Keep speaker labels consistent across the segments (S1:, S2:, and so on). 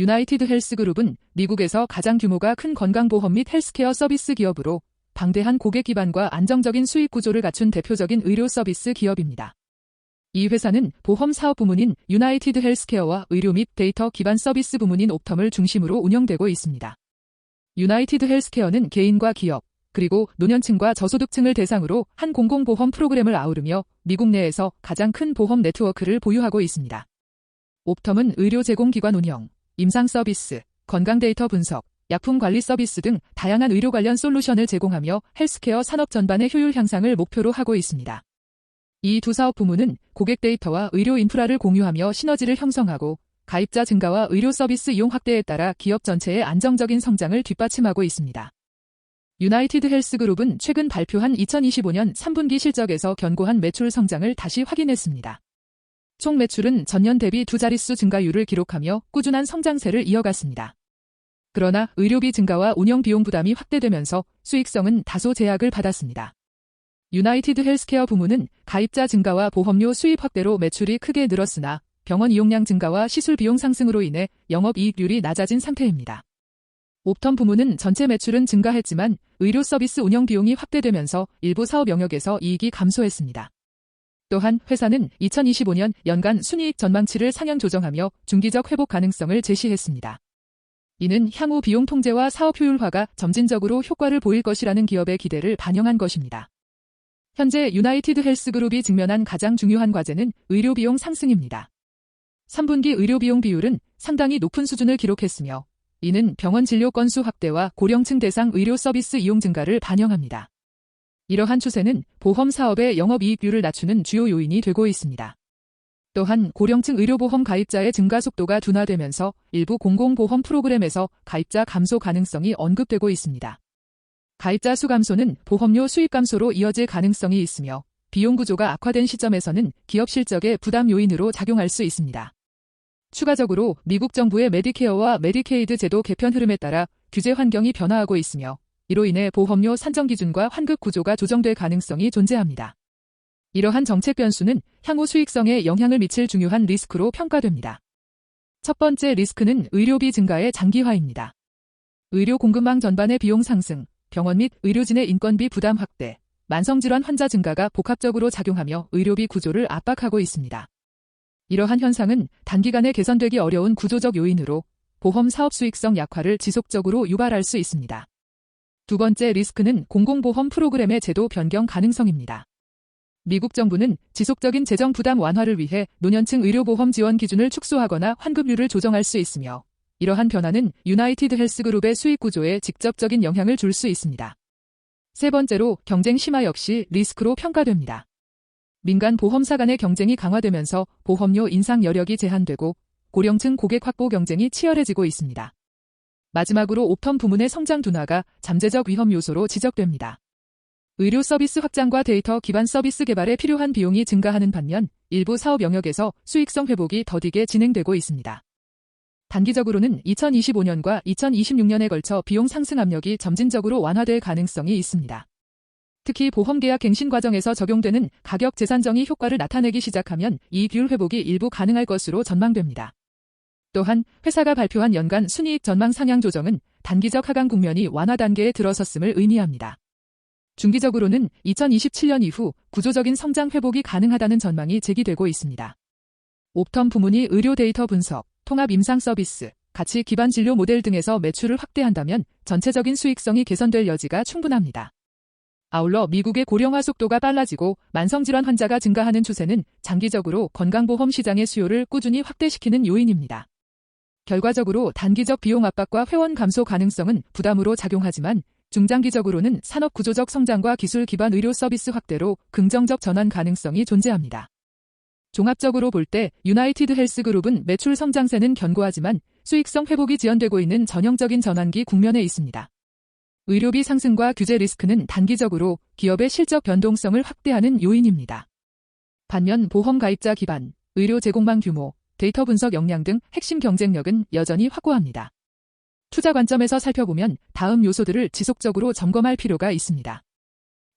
S1: 유나이티드 헬스그룹은 미국에서 가장 규모가 큰 건강보험 및 헬스케어 서비스 기업으로 방대한 고객 기반과 안정적인 수익 구조를 갖춘 대표적인 의료 서비스 기업입니다. 이 회사는 보험 사업 부문인 유나이티드 헬스케어와 의료 및 데이터 기반 서비스 부문인 옵텀을 중심으로 운영되고 있습니다. 유나이티드 헬스케어는 개인과 기업, 그리고 노년층과 저소득층을 대상으로 한 공공보험 프로그램을 아우르며 미국 내에서 가장 큰 보험 네트워크를 보유하고 있습니다. 옵텀은 의료 제공기관 운영, 임상 서비스, 건강 데이터 분석, 약품 관리 서비스 등 다양한 의료 관련 솔루션을 제공하며 헬스케어 산업 전반의 효율 향상을 목표로 하고 있습니다. 이 두 사업 부문은 고객 데이터와 의료 인프라를 공유하며 시너지를 형성하고 가입자 증가와 의료 서비스 이용 확대에 따라 기업 전체의 안정적인 성장을 뒷받침하고 있습니다. 유나이티드 헬스그룹은 최근 발표한 2025년 3분기 실적에서 견고한 매출 성장을 다시 확인했습니다. 총 매출은 전년 대비 두 자릿수 증가율을 기록하며 꾸준한 성장세를 이어갔습니다. 그러나 의료비 증가와 운영 비용 부담이 확대되면서 수익성은 다소 제약을 받았습니다. 유나이티드 헬스케어 부문은 가입자 증가와 보험료 수입 확대로 매출이 크게 늘었으나 병원 이용량 증가와 시술 비용 상승으로 인해 영업이익률이 낮아진 상태입니다. 옵텀 부문은 전체 매출은 증가했지만 의료 서비스 운영 비용이 확대되면서 일부 사업 영역에서 이익이 감소했습니다. 또한 회사는 2025년 연간 순이익 전망치를 상향 조정하며 중기적 회복 가능성을 제시했습니다. 이는 향후 비용 통제와 사업 효율화가 점진적으로 효과를 보일 것이라는 기업의 기대를 반영한 것입니다. 현재 유나이티드 헬스그룹이 직면한 가장 중요한 과제는 의료비용 상승입니다. 3분기 의료비용 비율은 상당히 높은 수준을 기록했으며 이는 병원 진료 건수 확대와 고령층 대상 의료 서비스 이용 증가를 반영합니다. 이러한 추세는 보험 사업의 영업이익률을 낮추는 주요 요인이 되고 있습니다. 또한 고령층 의료보험 가입자의 증가 속도가 둔화되면서 일부 공공보험 프로그램에서 가입자 감소 가능성이 언급되고 있습니다. 가입자 수 감소는 보험료 수입 감소로 이어질 가능성이 있으며 비용 구조가 악화된 시점에서는 기업 실적의 부담 요인으로 작용할 수 있습니다. 추가적으로 미국 정부의 메디케어와 메디케이드 제도 개편 흐름에 따라 규제 환경이 변화하고 있으며 이로 인해 보험료 산정 기준과 환급 구조가 조정될 가능성이 존재합니다. 이러한 정책 변수는 향후 수익성에 영향을 미칠 중요한 리스크로 평가됩니다. 첫 번째 리스크는 의료비 증가의 장기화입니다. 의료 공급망 전반의 비용 상승, 병원 및 의료진의 인건비 부담 확대, 만성질환 환자 증가가 복합적으로 작용하며 의료비 구조를 압박하고 있습니다. 이러한 현상은 단기간에 개선되기 어려운 구조적 요인으로 보험 사업 수익성 약화를 지속적으로 유발할 수 있습니다. 두 번째 리스크는 공공보험 프로그램의 제도 변경 가능성입니다. 미국 정부는 지속적인 재정 부담 완화를 위해 노년층 의료보험 지원 기준을 축소하거나 환급률을 조정할 수 있으며 이러한 변화는 유나이티드 헬스그룹의 수익 구조에 직접적인 영향을 줄 수 있습니다. 세 번째로 경쟁 심화 역시 리스크로 평가됩니다. 민간 보험사 간의 경쟁이 강화되면서 보험료 인상 여력이 제한되고 고령층 고객 확보 경쟁이 치열해지고 있습니다. 마지막으로 옵텀 부문의 성장 둔화가 잠재적 위험 요소로 지적됩니다. 의료 서비스 확장과 데이터 기반 서비스 개발에 필요한 비용이 증가하는 반면 일부 사업 영역에서 수익성 회복이 더디게 진행되고 있습니다. 단기적으로는 2025년과 2026년에 걸쳐 비용 상승 압력이 점진적으로 완화될 가능성이 있습니다. 특히 보험계약 갱신 과정에서 적용되는 가격 재산정의 효과를 나타내기 시작하면 이익률 회복이 일부 가능할 것으로 전망됩니다. 또한 회사가 발표한 연간 순이익 전망 상향 조정은 단기적 하강 국면이 완화 단계에 들어섰음을 의미합니다. 중기적으로는 2027년 이후 구조적인 성장 회복이 가능하다는 전망이 제기되고 있습니다. 옵텀 부문이 의료 데이터 분석, 통합 임상 서비스, 가치 기반 진료 모델 등에서 매출을 확대한다면 전체적인 수익성이 개선될 여지가 충분합니다. 아울러 미국의 고령화 속도가 빨라지고 만성질환 환자가 증가하는 추세는 장기적으로 건강보험 시장의 수요를 꾸준히 확대시키는 요인입니다. 결과적으로 단기적 비용 압박과 회원 감소 가능성은 부담으로 작용하지만 중장기적으로는 산업 구조적 성장과 기술 기반 의료 서비스 확대로 긍정적 전환 가능성이 존재합니다. 종합적으로 볼 때 유나이티드 헬스그룹은 매출 성장세는 견고하지만 수익성 회복이 지연되고 있는 전형적인 전환기 국면에 있습니다. 의료비 상승과 규제 리스크는 단기적으로 기업의 실적 변동성을 확대하는 요인입니다. 반면 보험 가입자 기반, 의료 제공망 규모, 데이터 분석 역량 등 핵심 경쟁력은 여전히 확고합니다. 투자 관점에서 살펴보면 다음 요소들을 지속적으로 점검할 필요가 있습니다.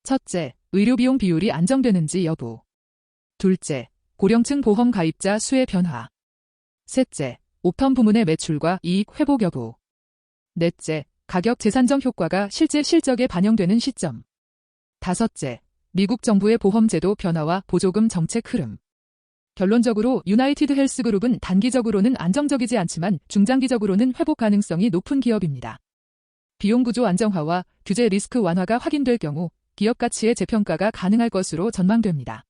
S1: 첫째, 의료비용 비율이 안정되는지 여부. 둘째, 고령층 보험 가입자 수의 변화. 셋째, 옵텀 부문의 매출과 이익 회복 여부. 넷째, 가격 재산정 효과가 실제 실적에 반영되는 시점. 다섯째, 미국 정부의 보험제도 변화와 보조금 정책 흐름. 결론적으로 유나이티드 헬스그룹은 단기적으로는 안정적이지 않지만 중장기적으로는 회복 가능성이 높은 기업입니다. 비용 구조 안정화와 규제 리스크 완화가 확인될 경우 기업 가치의 재평가가 가능할 것으로 전망됩니다.